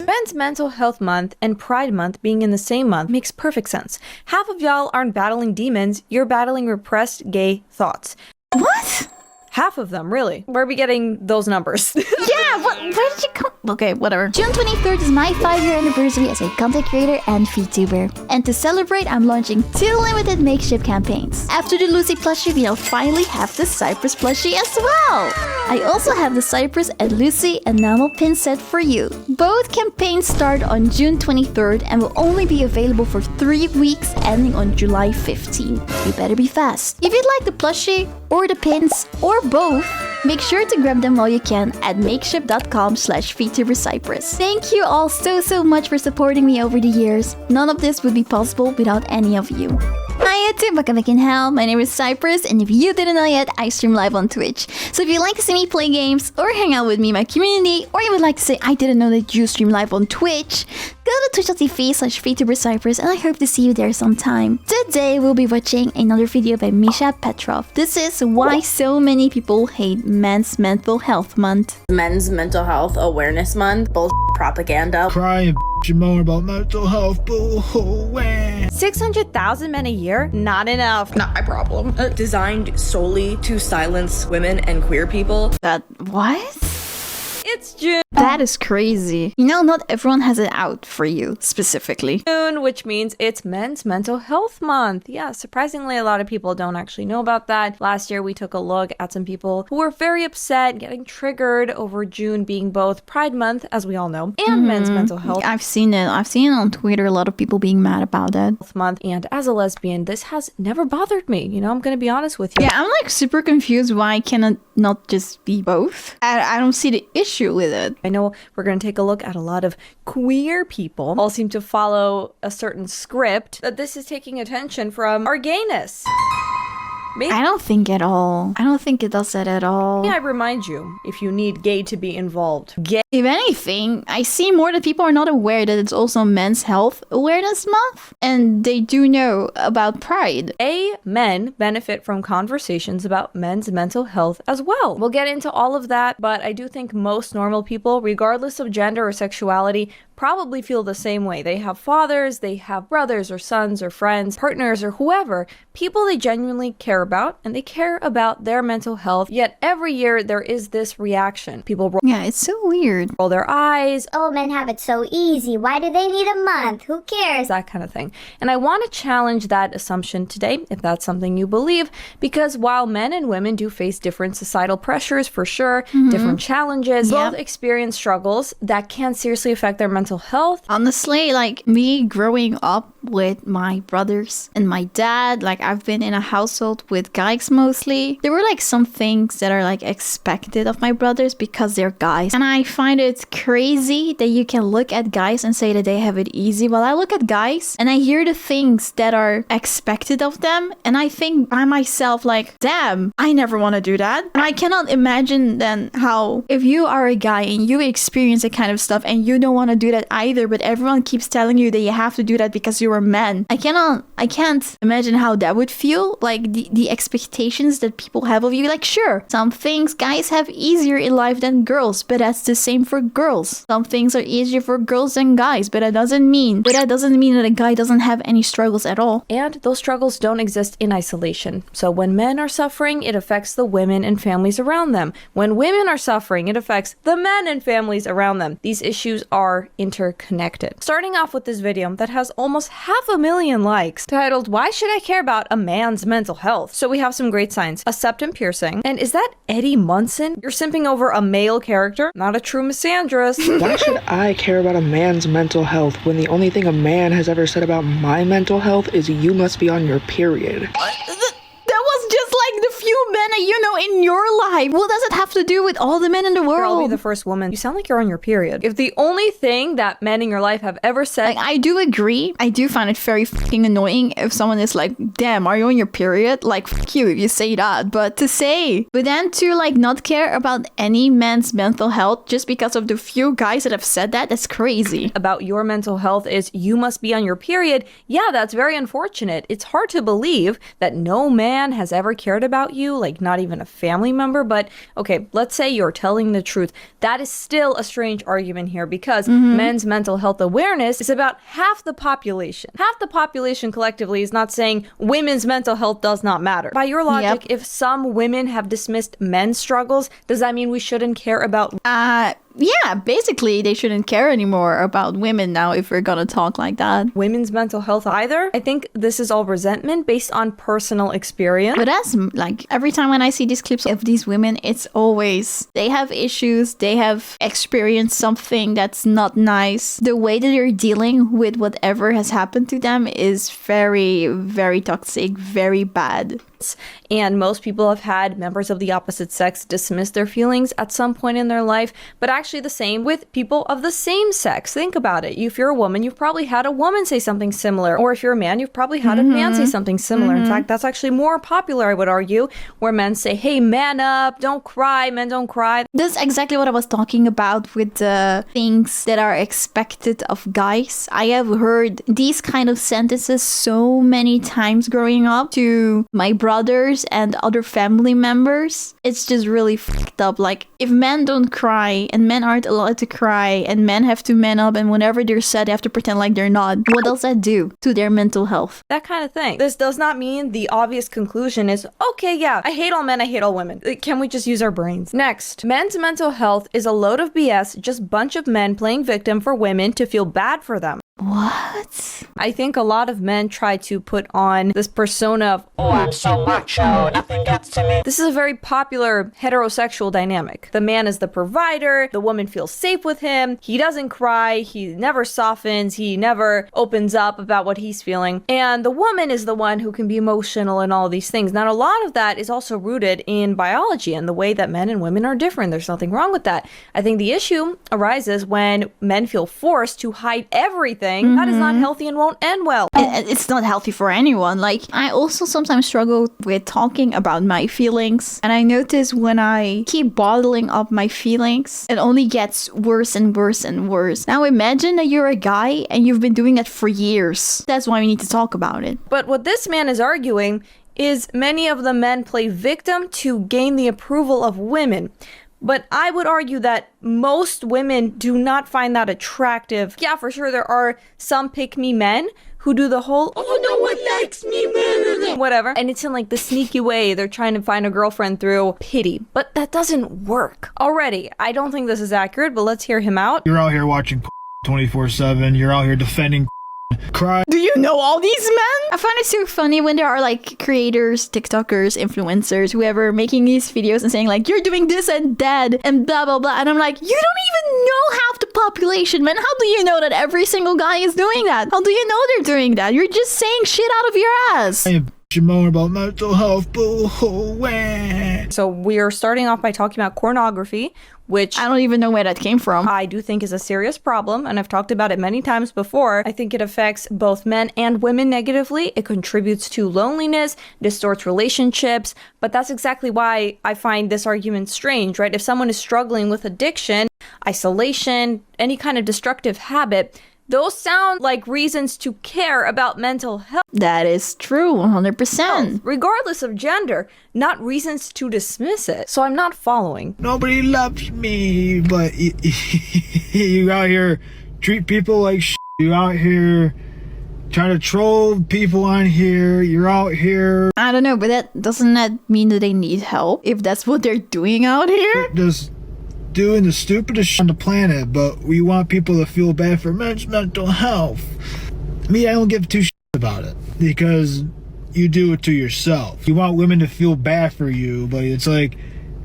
Men's Mental Health Month and Pride Month being in the same month makes perfect sense. Half of y'all aren't battling demons, you're battling repressed gay thoughts. What? Half of them, really. Where are we getting those numbers? Yeah, where did you come? Okay, whatever. June 23rd is my 5-year anniversary as a content creator and vtuber. And to celebrate, I'm launching 2 limited makeshift campaigns. After the Lucy plushie, we now finally have the Cypress plushie as well. I also have the Cypress and Lucy enamel pin set for you. Both campaigns start on June 23rd and will only be available for 3 weeks ending on July 15th. You better be fast. If you'd like the plushie or the pins or both, make sure to grab them while you can at makeshift.com/vtubercypress. Thank you all so much for supporting me over the years. None of this would be possible without any of you. Hi YouTube, welcome back in hell. My name is Cypress, and if you didn't know yet, I stream live on Twitch. So if you'd like to see me play games or hang out with me in my community, or you would like to say I didn't know that you stream live on Twitch, go to twitch.tv/vtubercypress, and I hope to see you there sometime. Today we'll be watching another video by Misha Petrov. This is why so many people hate Men's Mental Health Month. Men's Mental Health Awareness Month. Bullshit propaganda. Crying moan about mental health, boo-hoo-wah. 600,000 men a year? Not enough. Not my problem. Designed solely to silence women and queer people. What? It's June, That is crazy. You know, not everyone has it out for you, specifically. which means it's Men's Mental Health Month. Yeah, surprisingly, a lot of people don't actually know about that. Last year, we took a look at some people who were very upset, getting triggered over June being both Pride Month, as we all know, and Men's Mental Health I've seen it. I've seen it on Twitter, a lot of people being mad about it. Month. And as a lesbian, this has never bothered me. You know, I'm gonna be honest with you. Yeah, I'm like super confused why can it not just be both? I don't see the issue with it. I know we're going to take a look at a lot of queer people all seem to follow a certain script, that this is taking attention from our gayness. Maybe. I don't think at all. I don't think it does that at all. I remind you, if you need gay to be involved, gay. If anything, I see more that people are not aware that it's also Men's Health Awareness Month, and they do know about Pride. Men benefit from conversations about men's mental health as well. We'll get into all of that, but I do think most normal people, regardless of gender or sexuality, probably feel the same way. They have fathers, they have brothers or sons or friends, partners or whoever, people they genuinely care about, and they care about their mental health. Yet every year there is this reaction. People Yeah, it's so weird. roll their eyes, Oh, men have it so easy. Why do they need a month? Who cares? that kind of thing. And I want to challenge that assumption today, if that's something you believe, because while men and women do face different societal pressures for sure, different challenges, both experience struggles that can seriously affect their mental health. Honestly, like me growing up with my brothers and my dad, like I've been in a household with guys mostly. There were like some things that are like expected of my brothers because they're guys. And I find it crazy that you can look at guys and say that they have it easy. While I look at guys and I hear the things that are expected of them, and I think by myself like, damn, I never want to do that. And I cannot imagine then how if you are a guy and you experience that kind of stuff and you don't want to do that either, but everyone keeps telling you that you have to do that because you're a man. I can't imagine how that would feel. Like the expectations that people have of you. Like, sure, some things guys have easier in life than girls, but that's the same for girls. Some things are easier for girls than guys, but that doesn't mean that a guy doesn't have any struggles at all. And those struggles don't exist in isolation. So when men are suffering, it affects the women and families around them. When women are suffering, it affects the men and families around them. These issues are interconnected. Starting off with this video that has almost 500,000 likes, titled, "Why Should I Care About a Man's Mental Health?" So we have some great signs. A septum piercing. And is that Eddie Munson? You're simping over a male character? Not a true misandrist. Why should I care about a man's mental health when the only thing a man has ever said about my mental health is you must be on your period? That was just like the few men that you know in your life. What does it have to do with all the men in the I'll be world? the first woman. You sound like you're on your period. If the only thing that men in your life have ever said, Like, I do agree. I do find it very fucking annoying if someone is like, damn, are you on your period? Like, fuck you if you say that. But then to like not care about any man's mental health just because of the few guys that have said that, that's crazy. about your mental health is you must be on your period, yeah, that's very unfortunate. It's hard to believe that no man has ever cared about you like like not even a family member, but okay, let's say you're telling the truth. That is still a strange argument here because men's mental health awareness is about half the population. Half the population collectively is not saying women's mental health does not matter. By your logic, if some women have dismissed men's struggles, does that mean we shouldn't care about? Yeah, basically they shouldn't care anymore about women now if we're gonna talk like that. Women's mental health either? I think this is all resentment based on personal experience. But that's like every time when I see these clips of these women, it's always they have issues, they have experienced something that's not nice. The way that they're dealing with whatever has happened to them is very, very toxic, very bad. And most people have had members of the opposite sex dismiss their feelings at some point in their life, but actually the same with people of the same sex. Think about it. If you're a woman, you've probably had a woman say something similar. Or if you're a man, you've probably had a man say something similar. In fact, that's actually more popular, I would argue, where men say, hey, man up, don't cry, men don't cry. That's exactly what I was talking about with the things that are expected of guys. I have heard these kind of sentences so many times growing up to my brothers and other family members. It's just really fucked up. Like, if men don't cry and men aren't allowed to cry and men have to man up and whenever they're sad they have to pretend like they're not, what does that do to their mental health? That kind of thing. This does not mean the obvious conclusion is, okay, yeah, I hate all men, I hate all women. Can we just use our brains? Next, men's mental health is a load of BS, just bunch of men playing victim for women to feel bad for them. What? I think a lot of men try to put on this persona of, oh, I'm so macho, nothing gets to me. This is a very popular heterosexual dynamic. The man is the provider, the woman feels safe with him, he doesn't cry, he never softens, he never opens up about what he's feeling, and the woman is the one who can be emotional and all these things. Now, a lot of that is also rooted in biology and the way that men and women are different. There's nothing wrong with that. I think the issue arises when men feel forced to hide everything. That is not healthy and won't end well. It's not healthy for anyone. Like, I also sometimes struggle with talking about my feelings. And I notice when I keep bottling up my feelings, it only gets worse and worse and worse. Now imagine that you're a guy and you've been doing that for years. That's why we need to talk about it. But what this man is arguing is many of the men play victim to gain the approval of women. But I would argue that most women do not find that attractive. Yeah, for sure, there are some pick-me men who do the whole, oh, no one likes me, whatever. And it's in like the sneaky way. They're trying to find a girlfriend through pity. But that doesn't work. Already, I don't think this is accurate, but let's hear him out. You're out here watching 24/7. You're out here defending cry. Do you know all these men? I find it so funny when there are like creators, TikTokers, influencers, whoever making these videos and saying like, you're doing this and that and blah, blah, blah. And I'm like, you don't even know half the population, man. How do you know that every single guy is doing that? How do you know they're doing that? You're just saying shit out of your ass. You moan about mental health, boo. So we're starting off by talking about pornography, which I don't even know where that came from. I do think is a serious problem, and I've talked about it many times before. I think it affects both men and women negatively. It contributes to loneliness, distorts relationships, but that's exactly why I find this argument strange, right? If someone is struggling with addiction, isolation, any kind of destructive habit, those sound like reasons to care about mental health. That is true, 100%. Regardless of gender, not reasons to dismiss it. So I'm not following. Nobody loves me, but you out here treat people like shit. You out here trying to troll people on here. You're out here. I don't know, but doesn't that mean that they need help if that's what they're doing out here? Just doing the stupidest shit on the planet, but we want people to feel bad for men's mental health. Me, I don't give two shits about it because you do it to yourself. You want women to feel bad for you, but it's like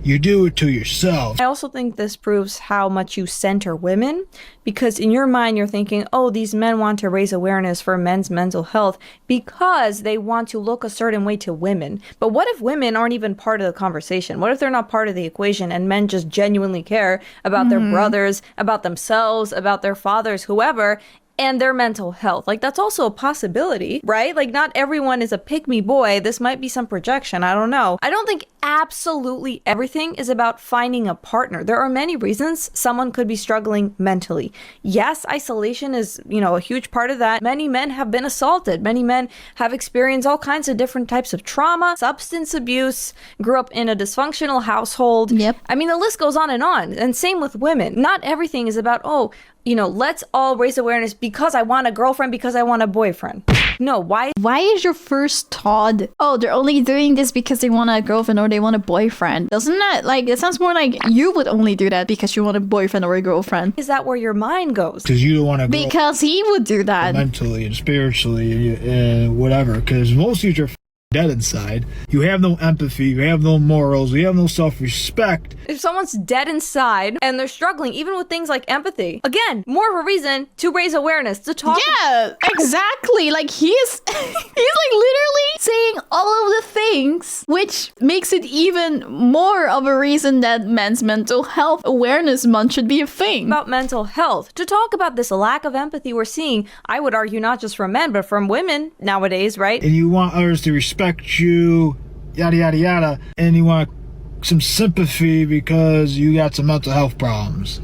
you do it to yourself. I also think this proves how much you center women, because in your mind you're thinking, oh, these men want to raise awareness for men's mental health because they want to look a certain way to women. But what if women aren't even part of the conversation? What if they're not part of the equation and men just genuinely care about their brothers, about themselves, about their fathers, whoever? and their mental health. Like, that's also a possibility, right? Like, not everyone is a pick-me boy. This might be some projection. I don't know. I don't think absolutely everything is about finding a partner. There are many reasons someone could be struggling mentally. Yes, isolation is, a huge part of that. Many men have been assaulted. Many men have experienced all kinds of different types of trauma, substance abuse, grew up in a dysfunctional household. Yep. I mean, the list goes on. And same with women. Not everything is about, let's all raise awareness because I want a girlfriend, because I want a boyfriend. No, why? Why is your first thought, oh, they're only doing this because they want a girlfriend or they want a boyfriend? Doesn't that, it sounds more like you would only do that because you want a boyfriend or a girlfriend. Is that where your mind goes? Because you don't want to Because he would do that. mentally and spiritually and whatever. Because most of you are dead inside. You have no empathy, you have no morals, you have no self-respect. If someone's dead inside and they're struggling, even with things like empathy, again, more of a reason to raise awareness, to talk. Yeah, exactly. He's literally saying all of the things, which makes it even more of a reason that Men's Mental Health Awareness Month should be a thing. About mental health, to talk about this lack of empathy we're seeing, I would argue not just from men, but from women nowadays, right? And you want others to respect you, yada yada yada, and you want some sympathy because you got some mental health problems.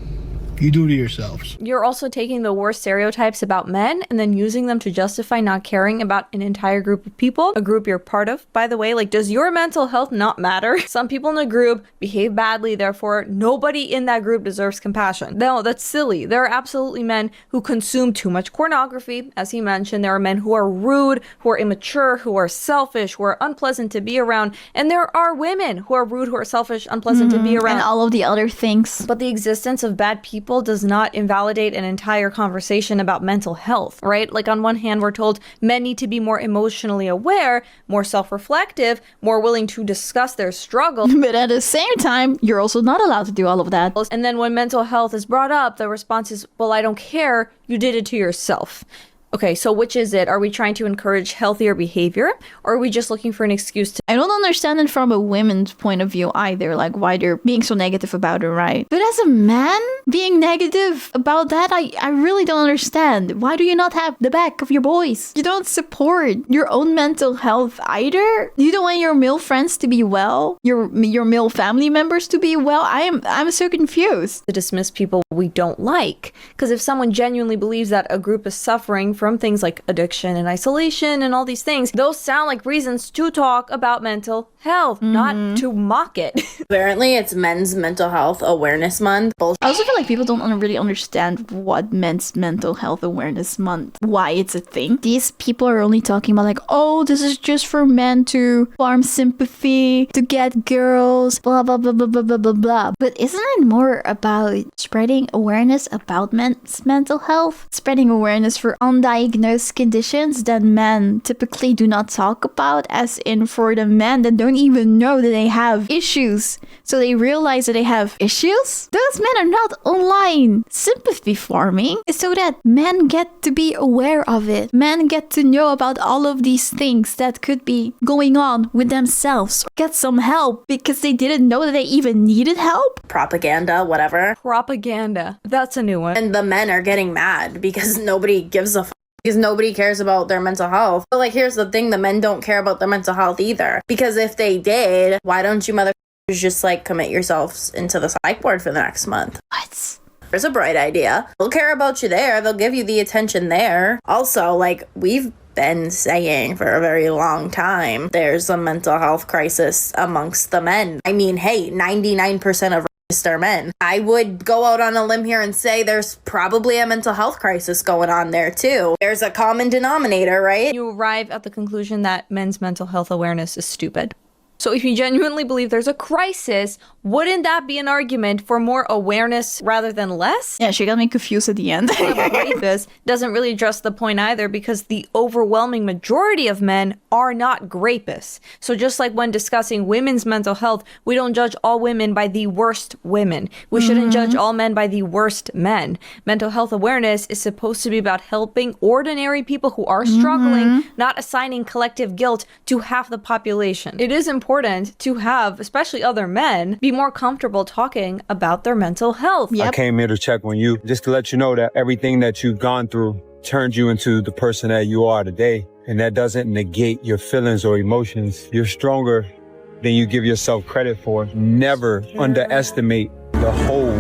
You do to yourselves. You're also taking the worst stereotypes about men and then using them to justify not caring about an entire group of people, a group you're part of, by the way. Does your mental health not matter? Some people in a group behave badly, therefore nobody in that group deserves compassion. No, that's silly. There are absolutely men who consume too much pornography. As he mentioned, there are men who are rude, who are immature, who are selfish, who are unpleasant to be around. And there are women who are rude, who are selfish, unpleasant to be around. And all of the other things. But the existence of bad people does not invalidate an entire conversation about mental health, right? On one hand, we're told men need to be more emotionally aware, more self-reflective, more willing to discuss their struggle. But at the same time, you're also not allowed to do all of that. And then when mental health is brought up, the response is, well, I don't care. You did it to yourself. Okay, so which is it? Are we trying to encourage healthier behavior, or are we just looking for an excuse to... I don't understand it from a woman's point of view either, why they're being so negative about it, right? But as a man being negative about that, I really don't understand. Why do you not have the back of your boys? You don't support your own mental health either? You don't want your male friends to be well? Your male family members to be well? I'm so confused. To dismiss people we don't like. Because if someone genuinely believes that a group is suffering from things like addiction and isolation and all these things, those sound like reasons to talk about mental health, not to mock it. Apparently, it's Men's Mental Health Awareness Month. I also feel like people don't really understand what Men's Mental Health Awareness Month, why it's a thing. These people are only talking about oh, this is just for men to farm sympathy, to get girls, blah, blah, blah, blah, blah, blah, blah, blah. But isn't it more about spreading awareness about men's mental health? Spreading awareness for undiagnosed conditions that men typically do not talk about, as in for the men that don't even know that they have issues. So they realize that they have issues. Those men are not online sympathy farming, so that men get to be aware of it. Men get to know about all of these things that could be going on with themselves. Get some help because they didn't know that they even needed help. Propaganda, whatever. Propaganda. That's a new one. And the men are getting mad because nobody gives a because nobody cares about their mental health. But here's the thing, the men don't care about their mental health either. Because if they did, why don't you motherfuckers just commit yourselves into the psych ward for the next month? What? There's a bright idea. They'll care about you there. They'll give you the attention there. Also, we've been saying for a very long time, there's a mental health crisis amongst the men. I mean, hey, 99% of are men. I would go out on a limb here and say there's probably a mental health crisis going on there too. There's a common denominator, right? You arrive at the conclusion that men's mental health awareness is stupid. So if you genuinely believe there's a crisis, wouldn't that be an argument for more awareness rather than less? Yeah, she got me confused at the end. This doesn't really address the point either, because the overwhelming majority of men are not grapists. So just like when discussing women's mental health, we don't judge all women by the worst women. We shouldn't judge all men by the worst men. Mental health awareness is supposed to be about helping ordinary people who are struggling, not assigning collective guilt to half the population. It is important to have, especially other men, be more comfortable talking about their mental health. I came here to check on you, just to let you know that everything that you've gone through turned you into the person that you are today. And that doesn't negate your feelings or emotions. You're stronger than you give yourself credit for. Never underestimate the hole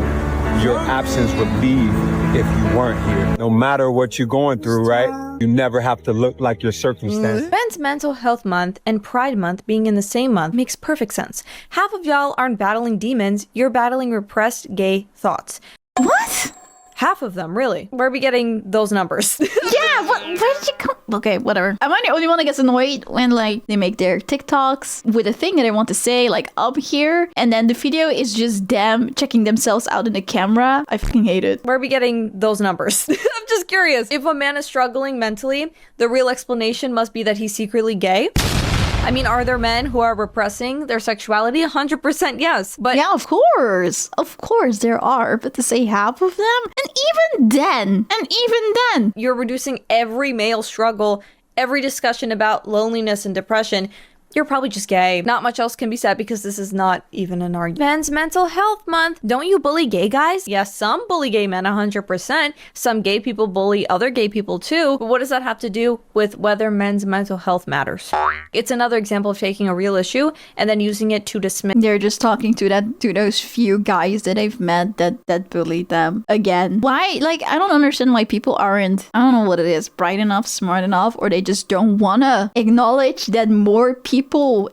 your absence would leave if you weren't here. No matter what you're going through, right? You never have to look like your circumstance. Men's Mental Health Month and Pride Month being in the same month makes perfect sense. Half of y'all aren't battling demons, you're battling repressed gay thoughts. What? Half of them, really. Where are we getting those numbers? Yeah, where did you come? Okay, whatever. Am I the only one that gets annoyed when like they make their TikToks with a thing that they want to say like up here, and then the video is just them checking themselves out in the camera? I fucking hate it. Where are we getting those numbers? I'm just curious. If a man is struggling mentally, the real explanation must be that he's secretly gay. I mean, are there men who are repressing their sexuality? 100% yes. But Yeah, of course. Of course there are. But to say half of them? And even then. you're reducing every male struggle, every discussion about loneliness and depression. You're probably just gay. Not much else can be said because this is not even an argument. Men's Mental Health Month. Don't you bully gay guys? Yes, some bully gay men 100%. Some gay people bully other gay people too. But what does that have to do with whether men's mental health matters? It's another example of taking a real issue and then using it to dismiss. They're just talking to those few guys that they've met that bullied them again. Why? Like, I don't understand why people aren't, I don't know what it is, bright enough, smart enough, or they just don't wanna acknowledge that more people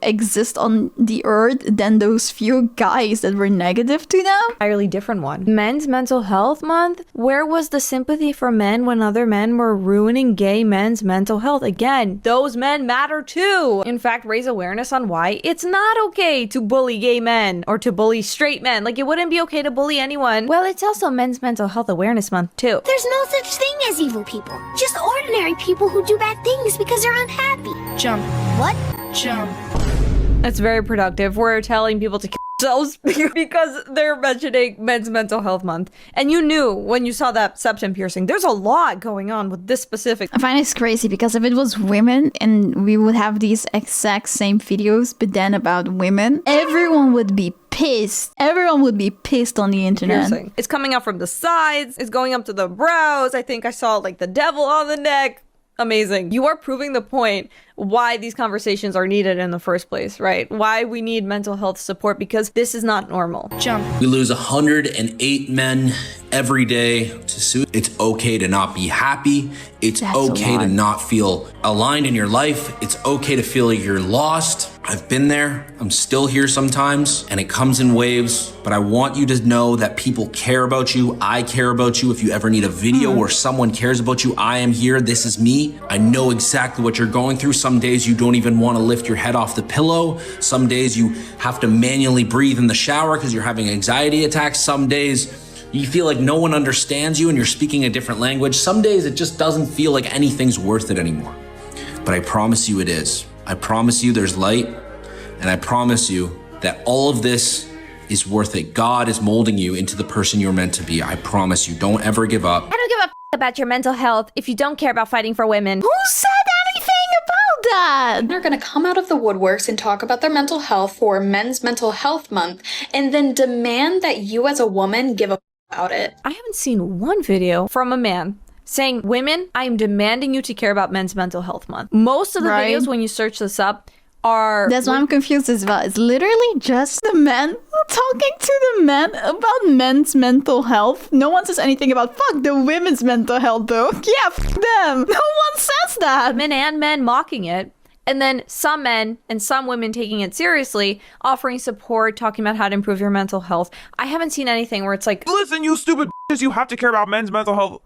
exist on the earth than those few guys that were negative to them. Entirely different one. Men's Mental Health Month? Where was the sympathy for men when other men were ruining gay men's mental health? Again, those men matter too. In fact, raise awareness on why it's not okay to bully gay men or to bully straight men. Like, it wouldn't be okay to bully anyone. Well, it's also Men's Mental Health Awareness Month too. There's no such thing as evil people. Just ordinary people who do bad things because they're unhappy. Jump. What? Jump. That's very productive. We're telling people to kill themselves because they're mentioning Men's Mental Health Month. And you knew when you saw that septum piercing, there's a lot going on with this specific. I find it's crazy because if it was women and we would have these exact same videos, but then about women, everyone would be pissed. Everyone would be pissed on the internet. Piercing. It's coming up from the sides. It's going up to the brows. I think I saw like the devil on the neck. Amazing. You are proving the point why these conversations are needed in the first place, right? Why we need mental health support, because this is not normal. Jump. We lose 108 men every day to suicide. It's okay to not be happy. It's That's okay a to lot. not feel aligned in your life. It's okay to feel like you're lost. I've been there. I'm still here sometimes, and it comes in waves. But I want you to know that people care about you. I care about you. If you ever need a video where someone cares about you, I am here. This is me. I know exactly what you're going through. Some days you don't even want to lift your head off the pillow. Some days you have to manually breathe in the shower because you're having anxiety attacks. Some days you feel like no one understands you and you're speaking a different language. Some days it just doesn't feel like anything's worth it anymore. But I promise you it is. I promise you there's light. And I promise you that all of this is worth it. God is molding you into the person you're meant to be. I promise you, don't ever give up. I don't give a f- about your mental health if you don't care about fighting for women. Who said anything about that? They're going to come out of the woodworks and talk about their mental health for Men's Mental Health Month and then demand that you as a woman give a f- about it. I haven't seen one video from a man saying, women, I am demanding you to care about Men's Mental Health Month. Most of the Right. videos, when you search this up, are... That's why I'm confused as well. It's literally just the men talking to the men about men's mental health. No one says anything about fuck the women's mental health though. Yeah, fuck them. No one says that. women and men mocking it, and then some men and some women taking it seriously, offering support, talking about how to improve your mental health. I haven't seen anything where it's like, Listen, you stupid bitches, you have to care about men's mental health.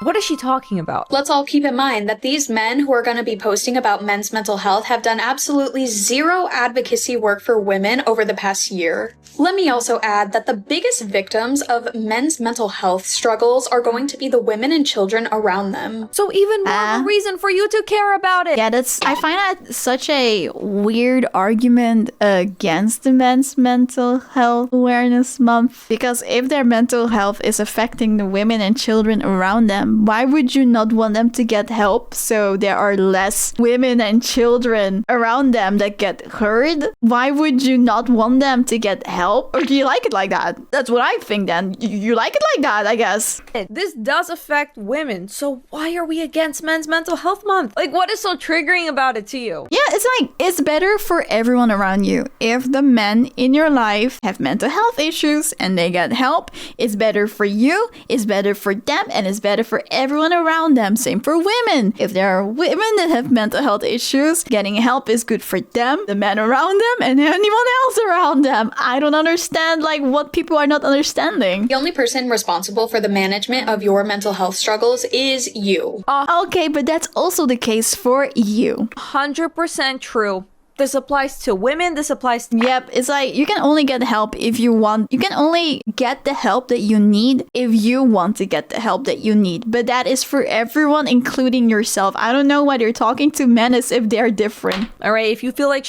what is she talking about? Let's all keep in mind that these men who are going to be posting about men's mental health have done absolutely zero advocacy work for women over the past year. Let me also add that the biggest victims of men's mental health struggles are going to be the women and children around them. So even more of a reason for you to care about it. Yeah, I find that such a weird argument against the Men's Mental Health Awareness Month. Because if their mental health is affecting the women and children around them, why would you not want them to get help so there are less women and children around them that get hurt? Why would you not want them to get help help, or do you like it like that? That's what I think then. You like it like that, I guess. This does affect women, so why are we against Men's Mental Health Month? Like, what is so triggering about it to you? Yeah, it's like, it's better for everyone around you. If the men in your life have mental health issues and they get help, it's better for you, it's better for them, and it's better for everyone around them. Same for women. If there are women that have mental health issues, getting help is good for them, the men around them, and anyone else around them. I don't understand, like, what people are not understanding. The only person responsible for the management of your mental health struggles is you. Okay, but that's also the case for you. 100% true. This applies to women, this applies to... Yep, it's like, you can only get help if you want. You can only get the help that you need if you want to get the help that you need. But that is for everyone, including yourself. I don't know why you're talking to men as if they're different. Alright, if you feel like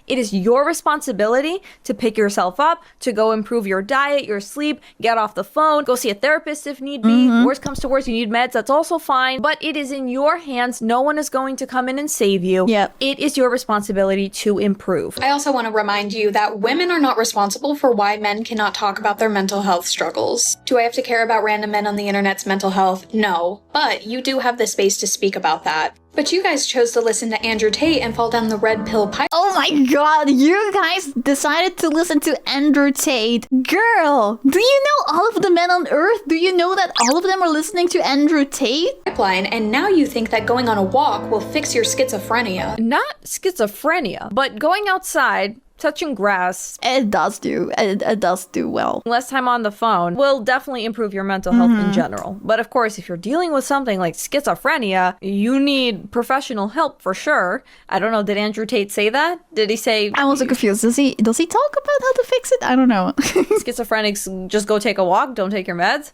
it is your responsibility to pick yourself up, to go improve your diet, your sleep, get off the phone, go see a therapist if need be. Worst comes to worst, you need meds, that's also fine. But it is in your hands. No one is going to come in and save you. Yep. It is your responsibility to improve. I also want to remind you that women are not responsible for why men cannot talk about their mental health struggles. Do I have to care about random men on the internet's mental health? No. But you do have the space to speak about that. But you guys chose to listen to Andrew Tate and fall down the red pill pipe. Oh my god, you guys decided to listen to Andrew Tate. Girl, do you know all of the men on earth? Do you know that all of them are listening to Andrew Tate? Pipeline, and now you think that going on a walk will fix your schizophrenia. Not schizophrenia, but going outside, touching grass, It does do. It does do well. less time on the phone will definitely improve your mental health in general. But of course, if you're dealing with something like schizophrenia, you need professional help for sure. I don't know, did Andrew Tate say that? Did he say I'm also confused. Does he talk about how to fix it? I don't know. schizophrenics just go take a walk, don't take your meds?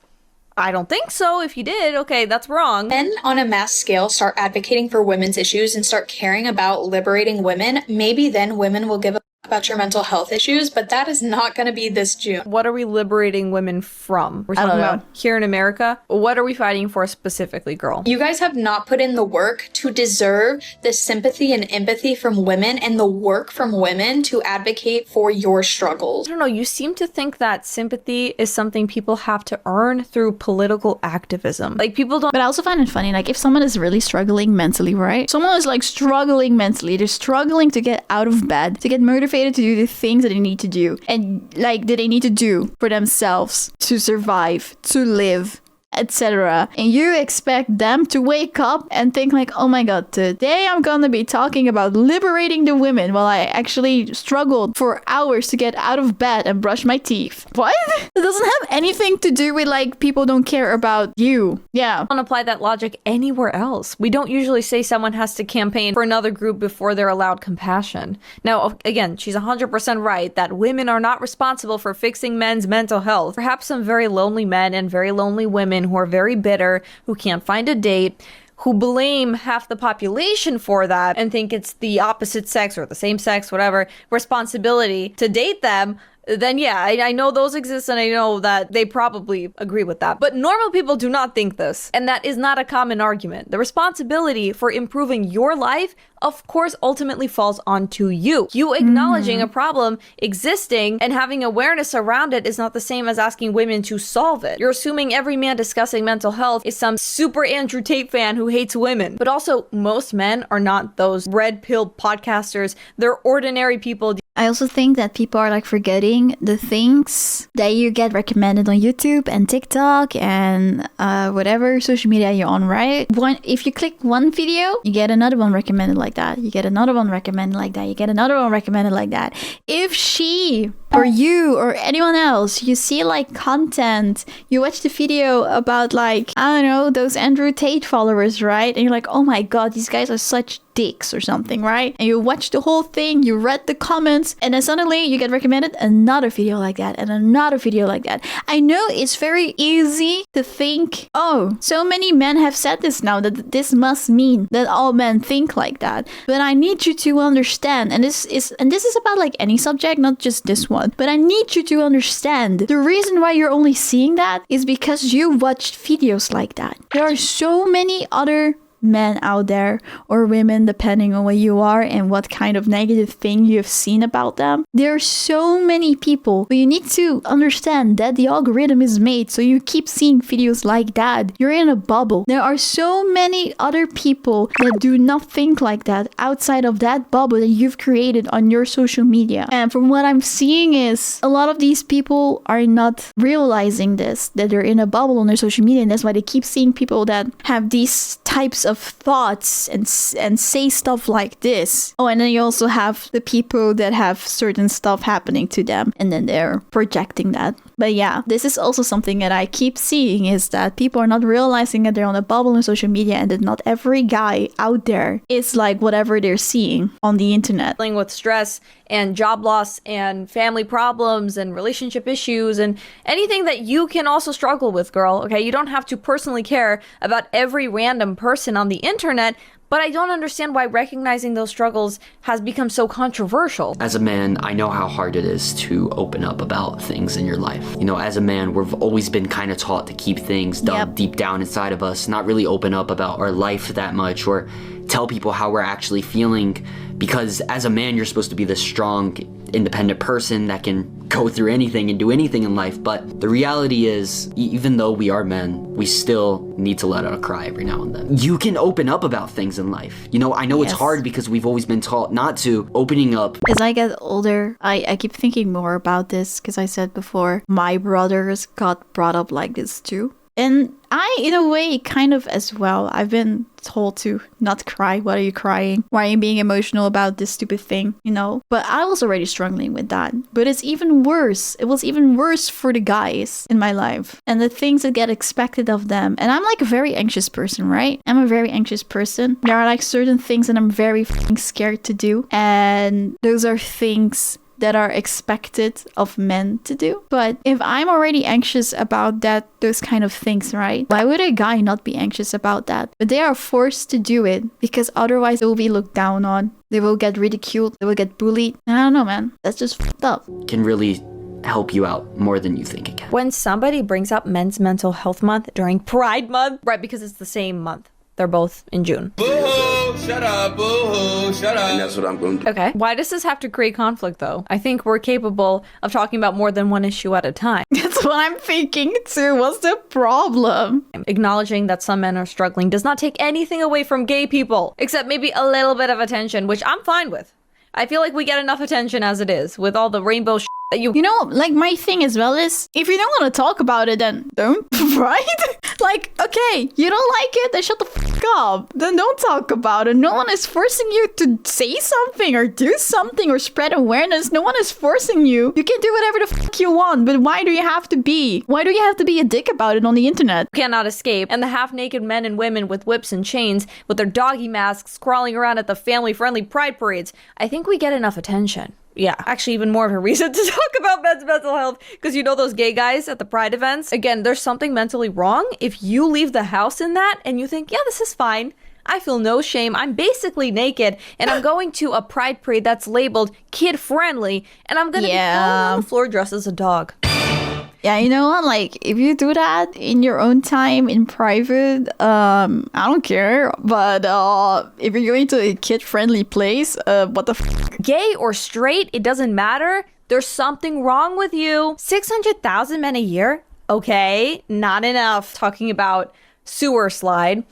I don't think so. If you did, okay, that's wrong. Men on a mass scale start advocating for women's issues and start caring about liberating women, maybe then women will give a about your mental health issues, but that is not going to be this June. What are we liberating women from? We're talking about here in America. What are we fighting for specifically, girl? You guys have not put in the work to deserve the sympathy and empathy from women and the work from women to advocate for your struggles. I don't know, you seem to think that sympathy is something people have to earn through political activism. Like, people don't... But I also find it funny, like, if someone is really struggling mentally, right? Someone is, like, struggling mentally. They're struggling to get out of bed, to get motivated to do the things that they need to do, and, like, that they need to do for themselves to survive, to live, etc. And you expect them to wake up and think like, oh my god, today I'm gonna be talking about liberating the women while I actually struggled for hours to get out of bed and brush my teeth. What? It doesn't have anything to do with, like, people don't care about you. Yeah. Don't apply that logic anywhere else. We don't usually say someone has to campaign for another group before they're allowed compassion. Now, again, she's 100% right that women are not responsible for fixing men's mental health. Perhaps some very lonely men and very lonely women who are very bitter, who can't find a date, who blame half the population for that and think it's the opposite sex or the same sex, whatever, responsibility to date them, then yeah, I know those exist and I know that they probably agree with that. But normal people do not think this, and that is not a common argument. The responsibility for improving your life, of course, ultimately falls onto you. You acknowledging a problem existing and having awareness around it is not the same as asking women to solve it. You're assuming every man discussing mental health is some super Andrew Tate fan who hates women. But also, most men are not those red-pilled podcasters. They're ordinary people. I also think that people are, like, forgetting the things that you get recommended on YouTube and TikTok and whatever social media you're on, right? If you click one video, you get another one recommended like that. You get another one recommended like that. You get another one recommended like that. If she or you or anyone else, you see, like, content, you watch the video about, like, I don't know, those Andrew Tate followers, right? And you're like, oh my god, these guys are such dicks or something, right? And you watch the whole thing, you read the comments, and then suddenly you get recommended another video like that and another video like that. I know it's very easy to think, oh, so many men have said this now that this must mean that all men think like that. But I need you to understand, and this is about, like, any subject, not just this one, but I need you to understand the reason why you're only seeing that is because you watched videos like that. There are so many other men out there, or women, depending on what you are and what kind of negative thing you have seen about them. There are so many people, but you need to understand that the algorithm is made so you keep seeing videos like that. You're in a bubble. There are so many other people that do not think like that outside of that bubble that you've created on your social media. And from what I'm seeing is a lot of these people are not realizing this, that they're in a bubble on their social media, and that's why they keep seeing people that have these types of thoughts and say stuff like this. Oh, and then you also have the people that have certain stuff happening to them, and then they're projecting that. But yeah, this is also something that I keep seeing, is that people are not realizing that they're on a bubble on social media, and that not every guy out there is like whatever they're seeing on the internet. Dealing with stress and job loss and family problems and relationship issues and anything that you can also struggle with, girl. Okay, you don't have to personally care about every random person on the internet, but I don't understand why recognizing those struggles has become so controversial. As a man, I know how hard it is to open up about things in your life. You know, as a man, we've always been kind of taught to keep things dug deep down inside of us, not really open up about our life that much, or tell people how we're actually feeling, because as a man, you're supposed to be this strong, independent person that can go through anything and do anything in life. But the reality is, even though we are men, we still need to let out a cry every now and then. You can open up about things in life. You know, I know it's hard because we've always been taught not to. Opening up. As I get older, I keep thinking more about this, because I said before, my brothers got brought up like this too. And I, in a way, kind of as well. I've been told to not cry. What are you crying? Why are you being emotional about this stupid thing? You know? But I was already struggling with that. But it's even worse. It was even worse for the guys in my life. And the things that get expected of them. And I'm like a very anxious person, right? I'm a very anxious person. There are like certain things that I'm very fucking scared to do. And those are things that are expected of men to do. But if I'm already anxious about those kind of things, right? Why would a guy not be anxious about that? But they are forced to do it because otherwise they will be looked down on. They will get ridiculed. They will get bullied. And I don't know, man. That's just fucked up. Can really help you out more than you think it can. When somebody brings up Men's Mental Health Month during Pride Month, right, because it's the same month. They're both in June. Boo-hoo, shut up, boo-hoo, shut up. And that's what I'm going to do. Okay. Why does this have to create conflict, though? I think we're capable of talking about more than one issue at a time. That's what I'm thinking, too. What's the problem? Acknowledging that some men are struggling does not take anything away from gay people, except maybe a little bit of attention, which I'm fine with. I feel like we get enough attention as it is, with all the rainbow shit that you know, like, my thing as well is, if you don't want to talk about it, then don't, right? Like, okay, you don't like it, then shut the fuck up. Then don't talk about it. No one is forcing you to say something or do something or spread awareness. No one is forcing you. You can do whatever the fuck you want, but why do you have to be a dick about it on the internet? Cannot escape. And the half-naked men and women with whips and chains with their doggy masks crawling around at the family-friendly pride parades. I think we get enough attention. Yeah, actually even more of a reason to talk about men's mental health, because you know those gay guys at the pride events? Again, there's something mentally wrong if you leave the house in that and you think, yeah, this is fine. I feel no shame. I'm basically naked and I'm going to a pride parade that's labeled kid-friendly and I'm going to be falling on the floor dressed as a dog. Yeah, you know what? Like, if you do that in your own time, in private, I don't care. But if you're going to a kid-friendly place, what the f***? Gay or straight, it doesn't matter. There's something wrong with you. 600,000 men a year? Okay, not enough. Talking about sewer slide.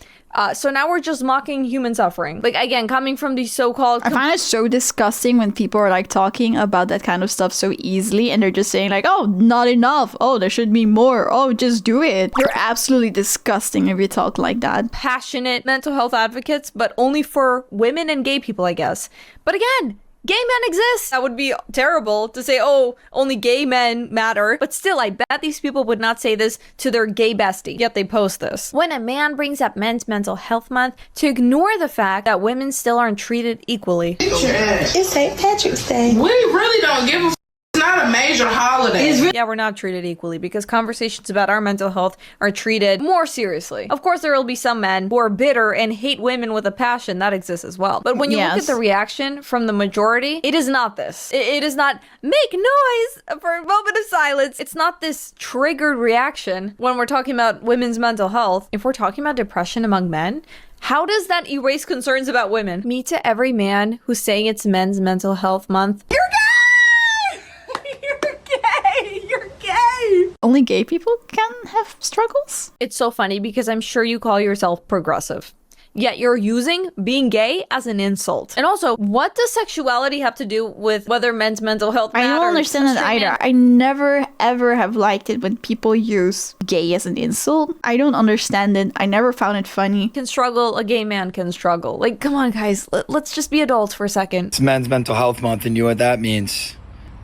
So now we're just mocking human suffering. Like, again, coming from these so-called... I find it so disgusting when people are, like, talking about that kind of stuff so easily, and they're just saying, like, oh, not enough. Oh, there should be more. Oh, just do it. You're absolutely disgusting if you talk like that. Passionate mental health advocates, but only for women and gay people, I guess. But again... gay men exist. That would be terrible to say, oh, only gay men matter. But still, I bet these people would not say this to their gay bestie, yet they post this. When a man brings up Men's Mental Health Month to ignore the fact that women still aren't treated equally. It's St. Patrick's Day. We really don't give a f***. It's not a major holiday. Yeah, we're not treated equally because conversations about our mental health are treated more seriously. Of course, there will be some men who are bitter and hate women with a passion. That exists as well. But when you look at the reaction from the majority, it is not this. It is not make noise for a moment of silence. It's not this triggered reaction when we're talking about women's mental health. If we're talking about depression among men, how does that erase concerns about women? Me to every man who's saying it's Men's Mental Health Month. You're gay! You're gay! You're gay! Only gay people can have struggles? It's so funny because I'm sure you call yourself progressive. Yet you're using being gay as an insult. And also, what does sexuality have to do with whether men's mental health matters? I don't understand that either. I never ever have liked it when people use gay as an insult. I don't understand it. I never found it funny. Can struggle, a gay man can struggle. Like, come on, guys. Let's just be adults for a second. It's Men's Mental Health Month, and you know what that means.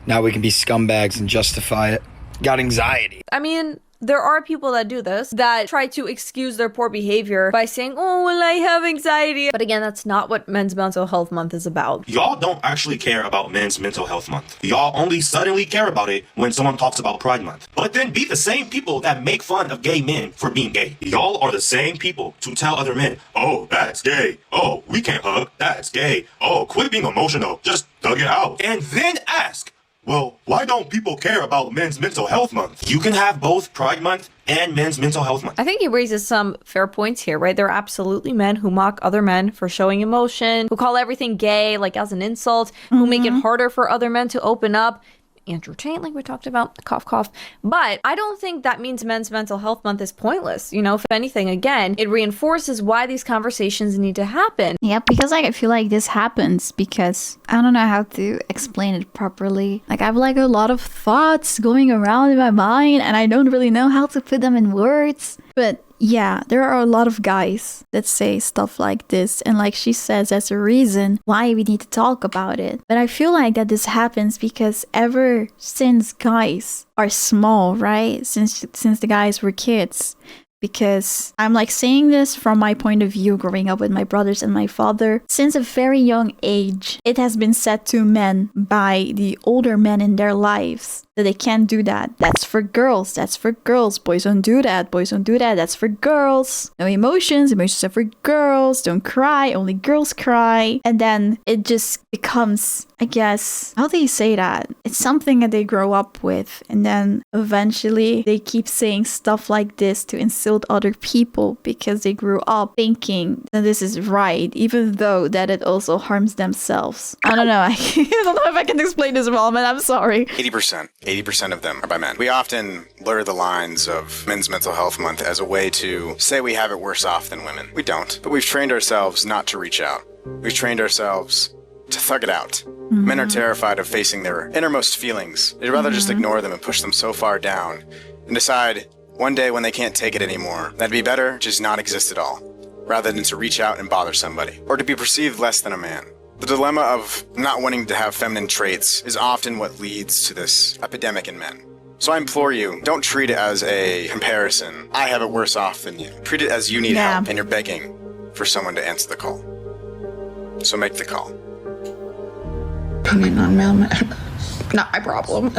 Now we can be scumbags and justify it. Got anxiety. I mean, there are people that do this, that try to excuse their poor behavior by saying, oh, well, I have anxiety. But again, that's not what Men's Mental Health Month is about. Y'all don't actually care about Men's Mental Health Month. Y'all only suddenly care about it when someone talks about Pride Month. But then be the same people that make fun of gay men for being gay. Y'all are the same people to tell other men, oh, that's gay. Oh, we can't hug. That's gay. Oh, quit being emotional. Just thug it out. And then ask, well, why don't people care about Men's Mental Health Month? You can have both Pride Month and Men's Mental Health Month. I think he raises some fair points here, right? There are absolutely men who mock other men for showing emotion, who call everything gay, like as an insult, who make it harder for other men to open up. Andrew Tate, like we talked about, cough, cough. But I don't think that means Men's Mental Health Month is pointless. You know, if anything, again, it reinforces why these conversations need to happen. Yeah, because like I feel like this happens because I don't know how to explain it properly. Like I have like a lot of thoughts going around in my mind and I don't really know how to put them in words. But yeah, there are a lot of guys that say stuff like this, and like she says, that's a reason why we need to talk about it. But I feel like that this happens because ever since guys are small, right? Since the guys were kids. Because I'm like saying this from my point of view growing up with my brothers and my father. Since a very young age, it has been said to men by the older men in their lives that they can't do that. That's for girls. That's for girls. Boys don't do that. Boys don't do that. That's for girls. No emotions. Emotions are for girls. Don't cry. Only girls cry. And then it just becomes, I guess, how do you say that? It's something that they grow up with. And then eventually they keep saying stuff like this to insult other people because they grew up thinking that this is right, even though that it also harms themselves. I don't know. I don't know if I can explain this well, man. I'm sorry. 80% of them are by men. We often blur the lines of Men's Mental Health Month as a way to say we have it worse off than women. We don't. But we've trained ourselves not to reach out. We've trained ourselves to thug it out. Men are terrified of facing their innermost feelings. They'd rather just ignore them and push them so far down and decide one day when they can't take it anymore, that'd be better just not exist at all, rather than to reach out and bother somebody, or to be perceived less than a man. The dilemma of not wanting to have feminine traits is often what leads to this epidemic in men. So I implore you, don't treat it as a comparison. I have it worse off than you. Treat it as you need help and you're begging for someone to answer the call. So make the call. Opinion on male men. Not my problem.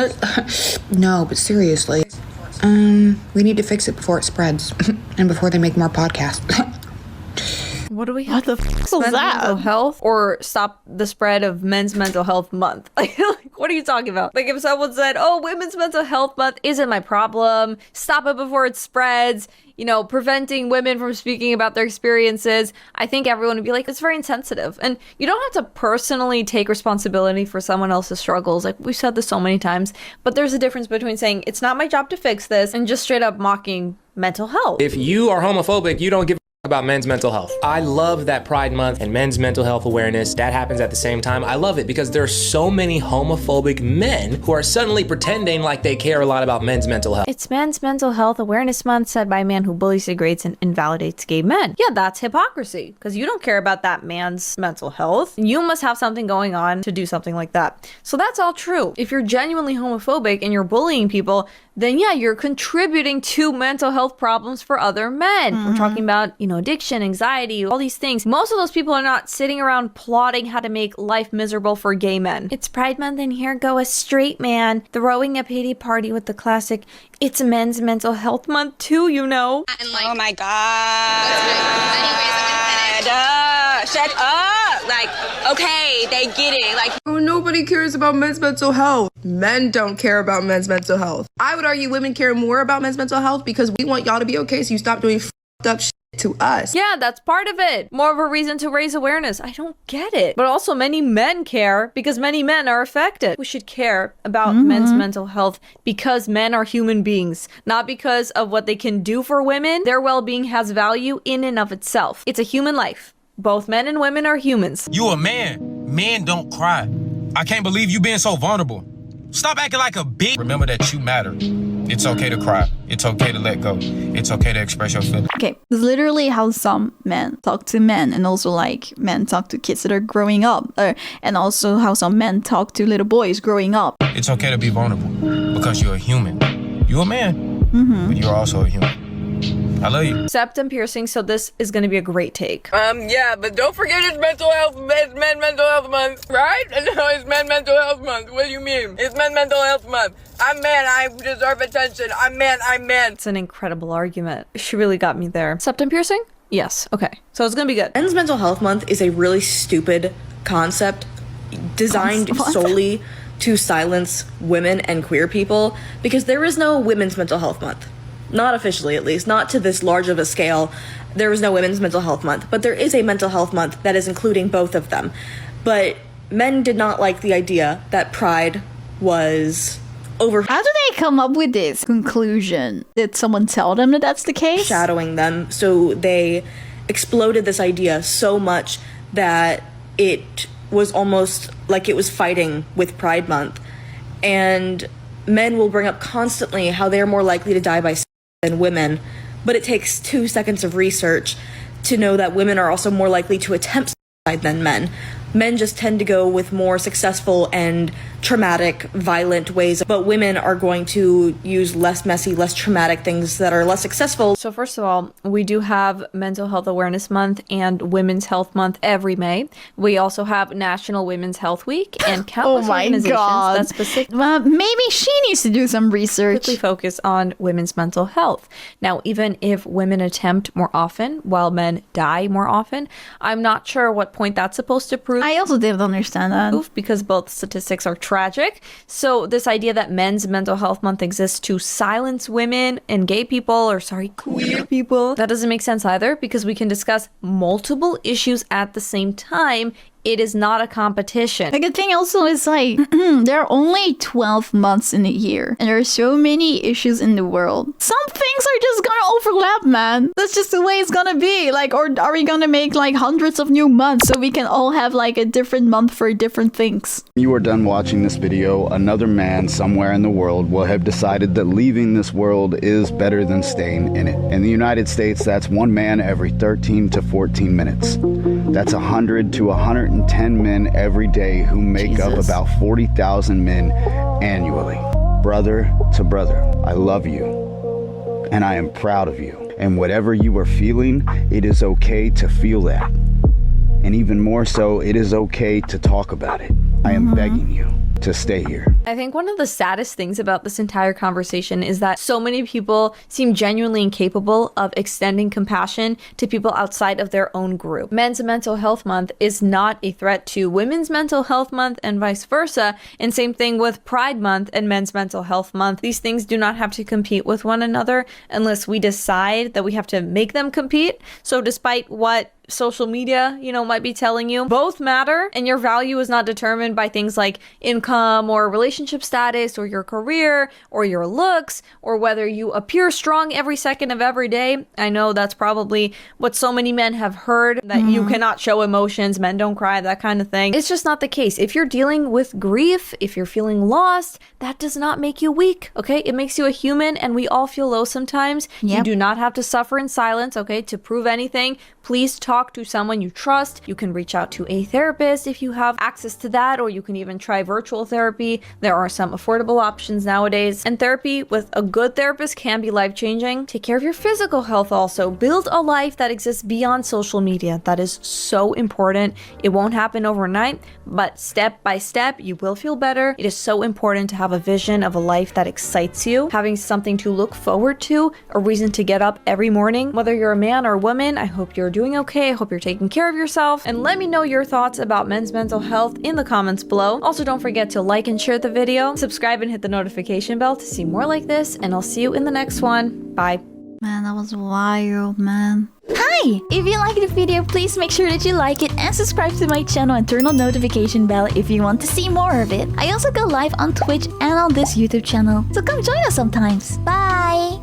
No, but seriously. We need to fix it before it spreads. And before they make more podcasts. What do we have? What the f*** is that? Mental health or stop the spread of Men's Mental Health Month? Like, what are you talking about? Like if someone said, oh, Women's Mental Health Month isn't my problem. Stop it before it spreads. You know, preventing women from speaking about their experiences. I think everyone would be like, it's very insensitive. And you don't have to personally take responsibility for someone else's struggles. Like we've said this so many times, but there's a difference between saying it's not my job to fix this and just straight up mocking mental health. If you are homophobic, you don't give about men's mental health. I love that Pride Month and men's mental health awareness. That happens at the same time. I love it because there are so many homophobic men who are suddenly pretending like they care a lot about men's mental health. It's Men's Mental Health Awareness Month said by a man who bullies, degrades, and invalidates gay men. Yeah, that's hypocrisy because you don't care about that man's mental health. You must have something going on to do something like that. So that's all true. If you're genuinely homophobic and you're bullying people, then yeah, you're contributing to mental health problems for other men. We're talking about, you know, addiction, anxiety, all these things. Most of those people are not sitting around plotting how to make life miserable for gay men. It's Pride Month and here go a straight man throwing a pity party with the classic, it's Men's Mental Health Month too, you know. And like, oh my God. Shut up. Like, okay, they get it. Like, oh, nobody cares about men's mental health. Men don't care about men's mental health. I would argue women care more about men's mental health because we want y'all to be okay, so you stop doing f***ed up shit to us. Yeah, that's part of it. More of a reason to raise awareness. I don't get it. But also many men care because many men are affected. We should care about men's mental health because men are human beings, not because of what they can do for women. Their well-being has value in and of itself. It's a human life. Both men and women are humans. You a man. Men don't cry. I can't believe you being so vulnerable. Stop acting like a bitch. Remember that you matter. It's okay to cry. It's okay to let go. It's okay to express your feelings. Okay, it's literally how some men talk to men, and also like men talk to kids that are growing up, and also how some men talk to little boys growing up. It's okay to be vulnerable because you're a human. You're a man, but you're also a human. I love you. Septum piercing, so this is going to be a great take. Yeah, but don't forget it's men's mental health month, right? No, it's men's mental health month. What do you mean? It's men's mental health month. I'm man, I deserve attention. I'm man. It's an incredible argument. She really got me there. Septum piercing? Yes. Okay. So it's going to be good. Men's Mental Health Month is a really stupid concept designed solely to silence women and queer people because there is no Women's Mental Health Month. Not officially, at least. Not to this large of a scale. There is no Women's Mental Health Month. But there is a mental health month that is including both of them. But men did not like the idea that Pride was over... How do they come up with this conclusion? Did someone tell them that that's the case? Shadowing them. So they exploded this idea so much that it was almost like it was fighting with Pride Month. And men will bring up constantly how they're more likely to die by than women, but it takes 2 seconds of research to know that women are also more likely to attempt suicide than men. Men just tend to go with more successful and traumatic, violent ways, but women are going to use less messy, less traumatic things that are less successful. So first of all, we do have Mental Health Awareness Month and Women's Health Month every May. We also have National Women's Health Week and countless organizations that specifically maybe she needs to do some research. Focus on women's mental health. Now, even if women attempt more often while men die more often, I'm not sure what point that's supposed to prove. I also didn't understand that. Because both statistics are tragic. So this idea that Men's Mental Health Month exists to silence women and gay people, or queer people, that doesn't make sense either, because we can discuss multiple issues at the same time. It is not a competition. Like, the thing also is like, there are only 12 months in a year, and there are so many issues in the world. Some things are just gonna overlap, man. That's just the way it's gonna be. Like, or are we gonna make like hundreds of new months so we can all have like a different month for different things? You are done watching this video, another man somewhere in the world will have decided that leaving this world is better than staying in it. In the United States, that's one man every 13 to 14 minutes. That's 100 to 110 men every day who make up about 40,000 men annually. Brother to brother, I love you, and I am proud of you. And whatever you are feeling, it is okay to feel that. And even more so, it is okay to talk about it. I am begging you to stay here. I think one of the saddest things about this entire conversation is that so many people seem genuinely incapable of extending compassion to people outside of their own group. Men's Mental Health Month is not a threat to Women's Mental Health Month and vice versa, and same thing with Pride Month and Men's Mental Health Month. These things do not have to compete with one another unless we decide that we have to make them compete. So despite what social media, might be telling you, both matter, and your value is not determined by things like income or relationship status or your career or your looks or whether you appear strong every second of every day. I know that's probably what so many men have heard, that you cannot show emotions, men don't cry, that kind of thing. It's just not the case. If you're dealing with grief, if you're feeling lost, that does not make you weak, okay? It makes you a human, and we all feel low sometimes. You do not have to suffer in silence, okay, to prove anything. Please talk talk to someone you trust. You can reach out to a therapist if you have access to that, or you can even try virtual therapy. There are some affordable options nowadays, and therapy with a good therapist can be life-changing. Take care of your physical health also. Build a life that exists beyond social media. That is so important. It won't happen overnight, but step by step, you will feel better. It is so important to have a vision of a life that excites you, having something to look forward to, a reason to get up every morning. Whether you're a man or a woman, I hope you're doing okay. I hope you're taking care of yourself, and let me know your thoughts about men's mental health in the comments below. Also, don't forget to like and share the video, subscribe and hit the notification bell to see more like this, and I'll see you in the next one. Bye. Man, that was wild, man. Hi! If you liked the video, please make sure that you like it and subscribe to my channel and turn on notification bell if you want to see more of it. I also go live on Twitch and on this YouTube channel, so come join us sometimes. Bye!